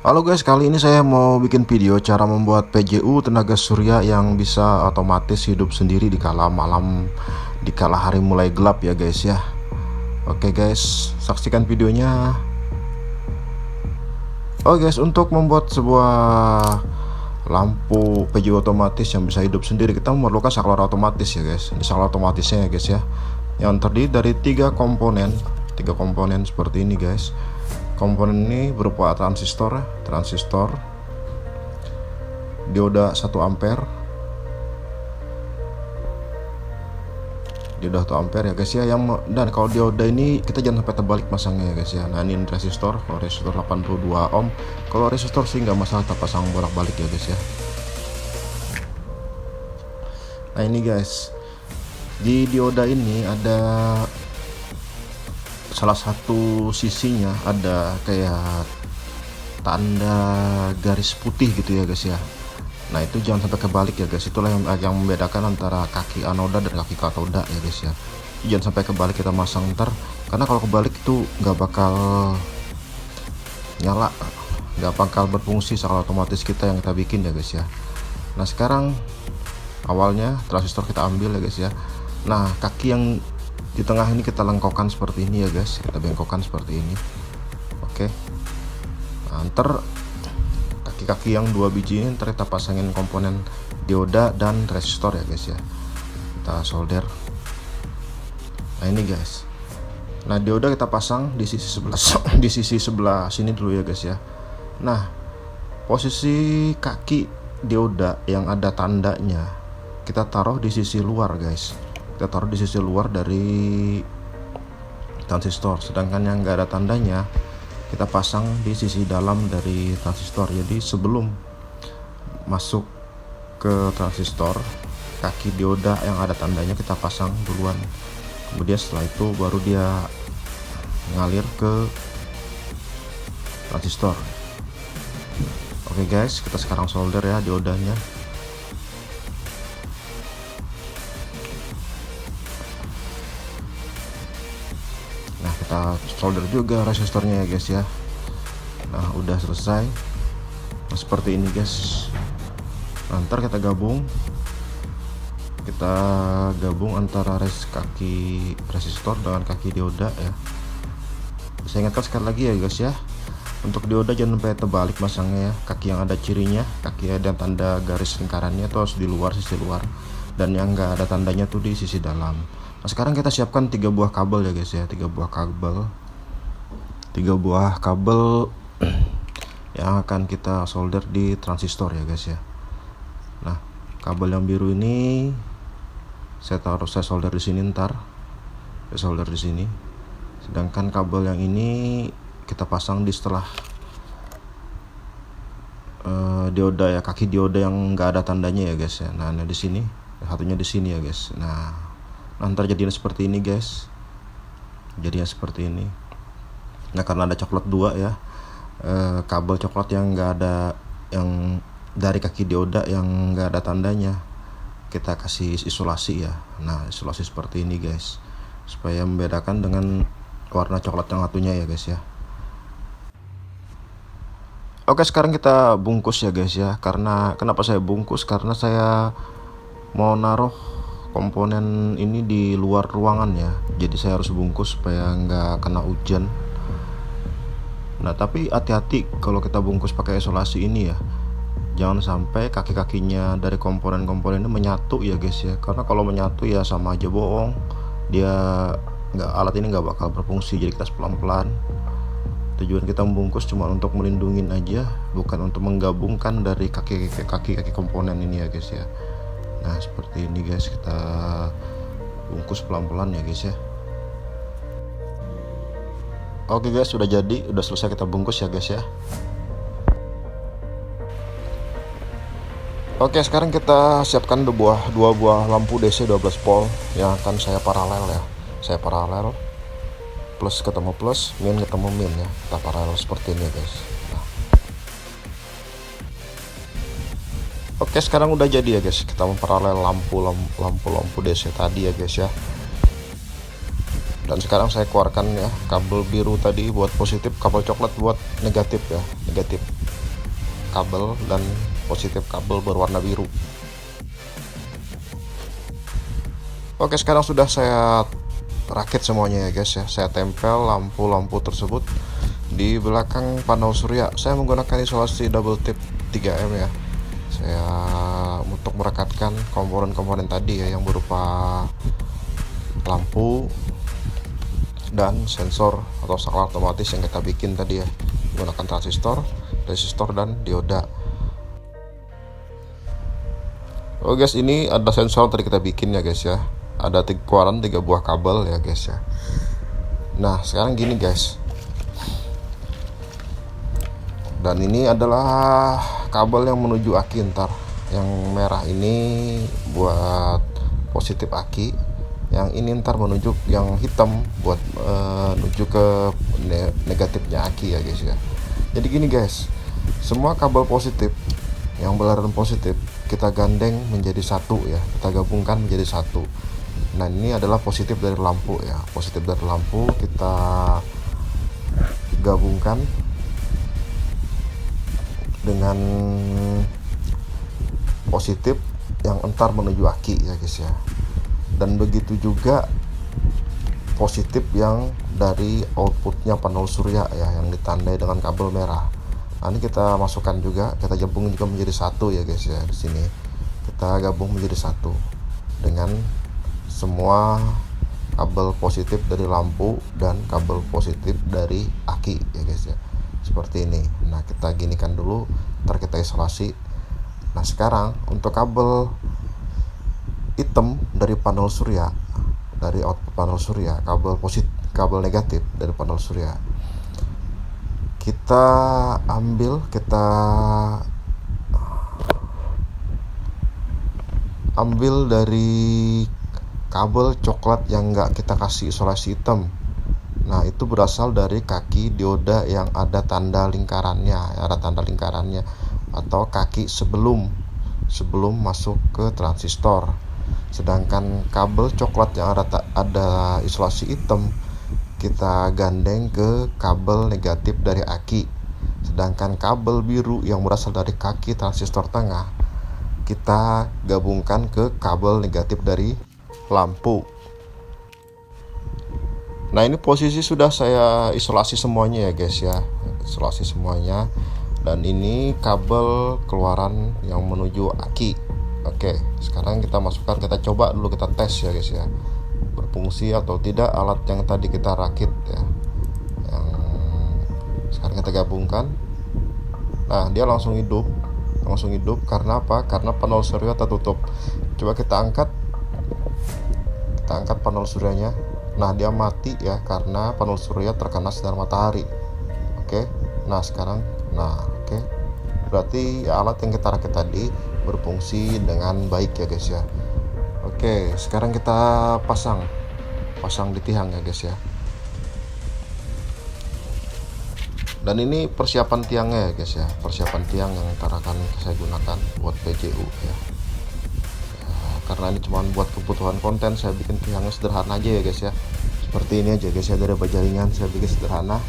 Halo guys, kali ini saya mau bikin video cara membuat PJU tenaga surya yang bisa otomatis hidup sendiri di kala malam, di kala hari mulai gelap ya guys ya. Oke guys, saksikan videonya. Oh guys, untuk membuat sebuah lampu PJU otomatis yang bisa hidup sendiri, kita memerlukan saklar otomatis ya guys. Ini saklar otomatisnya ya guys ya, yang terdiri dari tiga komponen seperti ini guys. Komponen ini berupa transistor, dioda 1 ampere, ya guys ya. Dan kalau dioda ini kita jangan sampai terbalik masangnya ya guys ya. Nah ini resistor, kalau resistor 82 ohm, kalau resistor sih nggak masalah, kita pasang bolak-balik ya guys ya. Nah ini guys, di dioda ini ada salah satu sisinya ada kayak tanda garis putih gitu ya guys ya. Nah itu jangan sampai kebalik ya guys, itulah yang membedakan antara kaki anoda dan kaki katoda ya guys ya. Jangan sampai kebalik kita masang ntar, karena kalau kebalik itu nggak bakal nyala, nggak bakal berfungsi saklar otomatis kita yang kita bikin ya guys ya. Nah sekarang awalnya transistor kita ambil ya guys ya. Nah kaki yang di tengah ini kita lengkokkan seperti ini ya guys, kita bengkokkan seperti ini. Oke, nah, ntar kaki-kaki yang 2 biji ini ntar kita pasangin komponen dioda dan resistor ya guys ya, kita solder. Nah ini guys, nah dioda kita pasang di sisi sebelah di sisi sebelah sini dulu ya guys ya. Nah posisi kaki dioda yang ada tandanya kita taruh di sisi luar guys, kita taruh di sisi luar dari transistor, sedangkan yang enggak ada tandanya kita pasang di sisi dalam dari transistor. Jadi sebelum masuk ke transistor, kaki dioda yang ada tandanya kita pasang duluan, kemudian setelah itu baru dia ngalir ke transistor. Oke guys, kita sekarang solder ya diodanya. Nah kita solder juga resistornya ya guys ya. Nah udah selesai. Nah seperti ini guys. Nah, ntar kita gabung antara kaki resistor dengan kaki dioda ya. Saya ingatkan sekali lagi ya guys ya, untuk dioda jangan sampai terbalik masangnya ya. Kaki yang ada cirinya, kaki ada tanda garis lingkarannya itu harus di luar, sisi luar, dan yang enggak ada tandanya tuh di sisi dalam. Nah sekarang kita siapkan 3 buah kabel ya guys ya, 3 buah kabel yang akan kita solder di transistor ya guys ya. Nah kabel yang biru ini saya solder di sini, ntar saya solder di sini. Sedangkan kabel yang ini kita pasang di setelah dioda ya, kaki dioda yang enggak ada tandanya ya guys ya. Nah di sini, satunya di sini ya guys. Nah ntar jadinya seperti ini guys, jadinya seperti ini. Nah karena ada coklat 2 ya, kabel coklat yang enggak ada, yang dari kaki dioda yang enggak ada tandanya, kita kasih isolasi ya. Nah isolasi seperti ini guys, supaya membedakan dengan warna coklat yang satunya ya guys ya. Oke sekarang kita bungkus ya guys ya. Karena kenapa saya bungkus, karena saya mau naruh komponen ini di luar ruangan ya, jadi saya harus bungkus supaya nggak kena hujan. Nah tapi hati-hati kalau kita bungkus pakai isolasi ini ya, jangan sampai kaki-kakinya dari komponen-komponen ini menyatu ya guys ya, karena kalau menyatu ya sama aja bohong, alat ini nggak bakal berfungsi. Jadi kita pelan-pelan, tujuan kita membungkus cuma untuk melindungin aja, bukan untuk menggabungkan dari kaki komponen ini ya guys ya. Nah seperti ini guys, kita bungkus pelan-pelan ya guys ya. Oke guys, sudah jadi, udah selesai kita bungkus ya guys ya. Oke sekarang kita siapkan dua buah lampu DC 12 volt yang akan saya paralel ya. Saya paralel, plus ketemu plus, min ketemu min ya, kita paralel seperti ini guys. Oke sekarang udah jadi ya guys, kita memparalel lampu DC tadi ya guys ya. Dan sekarang saya keluarkan ya kabel biru tadi buat positif, kabel coklat buat negatif ya, negatif kabel, dan positif kabel berwarna biru. Oke, sekarang sudah saya rakit semuanya ya guys ya. Saya tempel lampu-lampu tersebut di belakang panel surya. Saya menggunakan isolasi double tip 3M ya. Saya untuk merekatkan komponen-komponen tadi ya, yang berupa lampu dan sensor atau saklar otomatis yang kita bikin tadi ya, menggunakan transistor, resistor, dan dioda. Oh guys, ini ada sensor tadi kita bikin ya guys ya. Ada keluaran 3 buah kabel ya guys ya. Nah sekarang gini guys, dan ini adalah kabel yang menuju aki ntar. Yang merah ini buat positif aki, yang ini ntar menuju yang hitam buat menuju ke negatifnya aki ya guys ya. Jadi gini guys, semua kabel positif yang berlaran positif kita gandeng menjadi satu ya, kita gabungkan menjadi satu. Nah ini adalah positif dari lampu ya, positif dari lampu kita gabungkan dengan positif yang entar menuju aki ya guys ya. Dan begitu juga positif yang dari outputnya panel surya ya, yang ditandai dengan kabel merah. Nah ini kita masukkan juga, kita gabung juga menjadi satu ya guys ya. Di sini kita gabung menjadi satu dengan semua kabel positif dari lampu dan kabel positif dari aki ya guys ya, seperti ini. Nah kita ginikan dulu, ntar kita isolasi. Nah sekarang untuk kabel hitam dari panel surya, dari output panel surya, kabel positif, kabel negatif dari panel surya, kita ambil, kita ambil dari kabel coklat yang enggak kita kasih isolasi hitam. Nah itu berasal dari kaki dioda yang ada tanda lingkarannya, atau kaki sebelum masuk ke transistor. Sedangkan kabel coklat yang ada isolasi hitam kita gandeng ke kabel negatif dari aki. Sedangkan kabel biru yang berasal dari kaki transistor tengah kita gabungkan ke kabel negatif dari lampu. Nah ini posisi sudah saya isolasi semuanya ya guys ya, isolasi semuanya. Dan ini kabel keluaran yang menuju aki. Oke, sekarang kita masukkan, kita coba dulu, kita tes ya guys ya, berfungsi atau tidak alat yang tadi kita rakit ya, yang sekarang kita gabungkan. Nah dia langsung hidup karena apa? Karena panel surya tertutup. Coba kita angkat panel suryanya. Nah dia mati ya, karena panel surya terkena sinar matahari. Oke, nah sekarang, oke, berarti alat yang kita rakit tadi berfungsi dengan baik ya guys ya. Oke, sekarang kita pasang di tiang ya guys ya. Dan ini persiapan tiangnya ya guys ya, persiapan tiang yang ntar akan saya gunakan buat PJU ya. Karena ini cuma buat kebutuhan konten, saya bikin tiangnya sederhana aja ya guys ya, seperti ini aja guys ya, dari bajaringan saya bikin sederhana.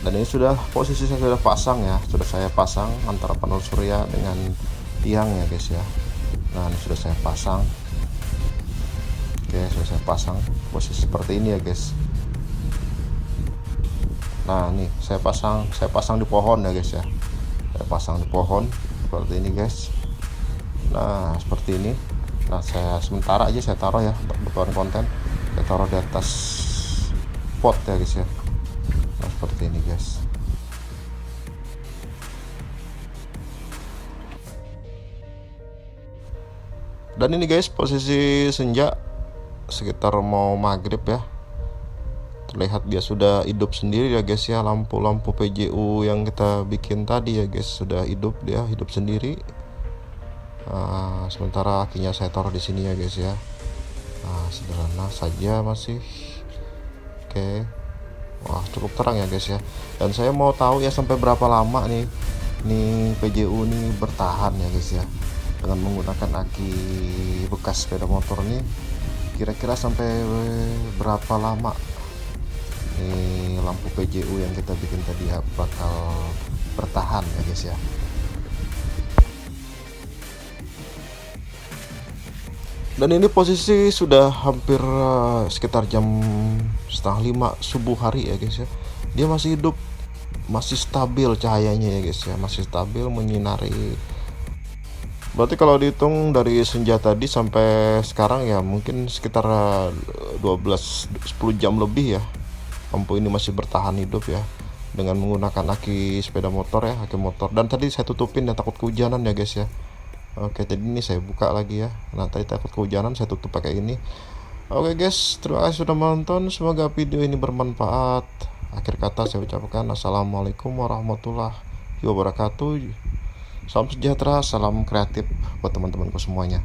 Dan ini sudah, posisi saya sudah pasang ya, sudah saya pasang antara panel surya dengan tiang ya guys ya. Nah ini sudah saya pasang. Oke, sudah saya pasang posisi seperti ini ya guys. Nah ini saya pasang di pohon ya guys ya, saya pasang di pohon seperti ini guys. Nah seperti ini. Nah saya sementara aja saya taruh ya, kebutuhan konten saya taruh di atas pot ya guys ya. Nah seperti ini guys. Dan ini guys posisi senja sekitar mau maghrib ya, terlihat dia sudah hidup sendiri ya guys ya. Lampu-lampu PJU yang kita bikin tadi ya guys sudah hidup, dia hidup sendiri. Sementara akinya saya taruh di sini ya guys ya. Sederhana saja masih. Oke, wah cukup terang ya guys ya. Dan saya mau tahu ya sampai berapa lama nih PJU ini bertahan ya guys ya, dengan menggunakan aki bekas sepeda motor nih. kira-kira sampai berapa lama nih lampu PJU yang kita bikin tadi bakal bertahan ya guys ya. Dan ini posisi sudah hampir sekitar jam 4:30 subuh hari ya guys ya. Dia masih hidup, masih stabil cahayanya ya guys ya, masih stabil menyinari. Berarti kalau dihitung dari senja tadi sampai sekarang ya mungkin sekitar 10 jam lebih ya lampu ini masih bertahan hidup ya, dengan menggunakan aki sepeda motor ya, aki motor. Dan tadi saya tutupin ya, takut kehujanan ya guys ya. Oke, jadi ini saya buka lagi ya. Nah, tadi takut kehujanan saya tutup pakai ini. Oke guys, terima kasih sudah menonton. Semoga video ini bermanfaat. Akhir kata saya ucapkan assalamualaikum warahmatullahi wabarakatuh. Salam sejahtera, salam kreatif buat teman-temanku semuanya.